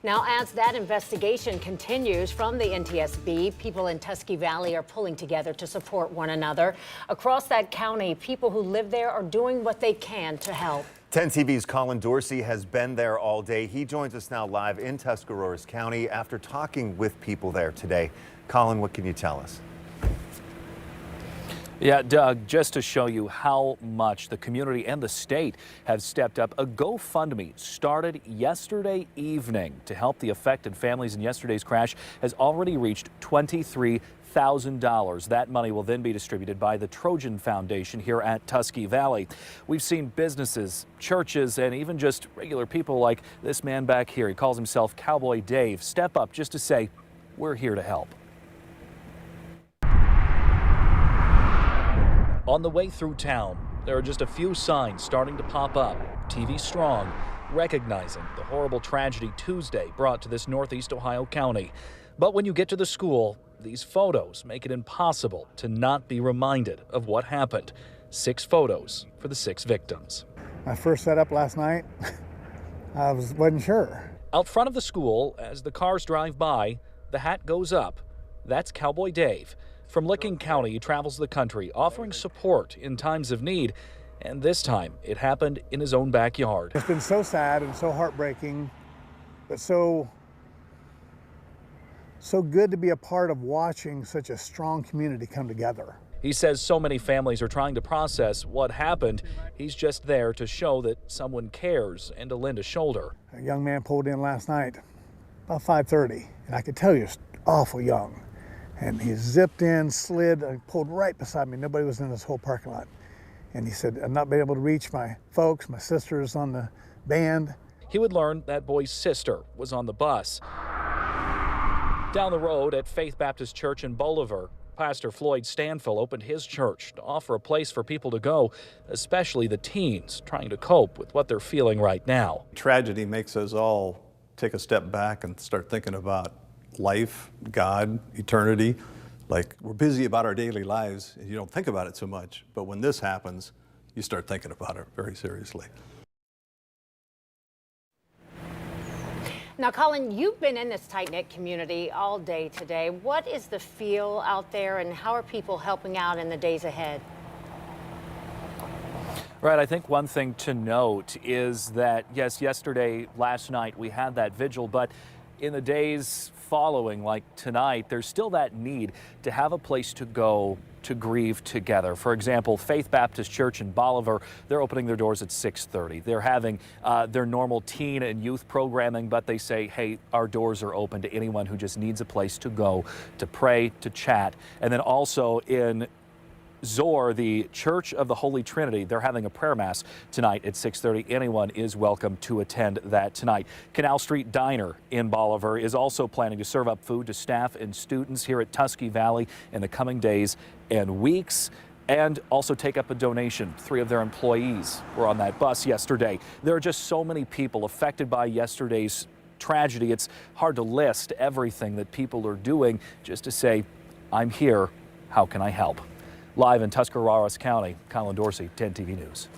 Now, as that investigation continues from the NTSB, people in Tusky Valley are pulling together to support one another. Across that county, people who live there are doing what they can to help. 10 TV's Colin Dorsey has been there all day. He joins us now live in Tuscarawas County after talking with people there today. Colin, what can you tell us? Yeah, Doug, just to show you how much the community and the state have stepped up, a GoFundMe started yesterday evening to help the affected families in yesterday's crash has already reached $23,000. That money will then be distributed by the Trojan Foundation here at Tusky Valley. We've seen businesses, churches, and even just regular people like this man back here. He calls himself Cowboy Dave. Step up just to say, we're here to help. On the way through town, there are just a few signs starting to pop up. TV Strong, recognizing the horrible tragedy Tuesday brought to this northeast Ohio county. But when you get to the school, these photos make it impossible to not be reminded of what happened. 6 photos for the 6 victims. My first setup last night, I wasn't sure. Out front of the school, as the cars drive by, the hat goes up. That's Cowboy Dave. From Licking County, he travels the country, offering support in times of need. And this time, it happened in his own backyard. It's been so sad and so heartbreaking, but so good to be a part of watching such a strong community come together. He says so many families are trying to process what happened. He's just there to show that someone cares and to lend a shoulder. A young man pulled in last night, about 5:30, and I could tell you it's awful young. And he zipped in, slid, and pulled right beside me. Nobody was in this whole parking lot. And he said, I've not been able to reach my folks. My sister's on the band. He would learn that boy's sister was on the bus. Down the road at Faith Baptist Church in Bolivar, Pastor Floyd Stanfill opened his church to offer a place for people to go, especially the teens trying to cope with what they're feeling right now. Tragedy makes us all take a step back and start thinking about life, God, eternity. Like, we're busy about our daily lives and you don't think about it so much, but when this happens, you start thinking about it very seriously. Now, Colin, you've been in this tight-knit community all day today. What is the feel out there, and how are people helping out in the days ahead? Right, I think one thing to note is that, yes, yesterday, last night, we had that vigil, but in the days following, like tonight, there's still that need to have a place to go to grieve together. For example, Faith Baptist Church in Bolivar, they're opening their doors at 6:30. They're having their normal teen and youth programming, but they say, hey, our doors are open to anyone who just needs a place to go, to pray, to chat. And then also in Zor, the Church of the Holy Trinity, they're having a prayer mass tonight at 6:30. Anyone is welcome to attend that tonight. Canal Street Diner in Bolivar is also planning to serve up food to staff and students here at Tusky Valley in the coming days and weeks, and also take up a donation. 3 of their employees were on that bus yesterday. There are just so many people affected by yesterday's tragedy. It's hard to list everything that people are doing just to say, I'm here, how can I help? Live in Tuscarawas County, Colin Dorsey, 10 TV News.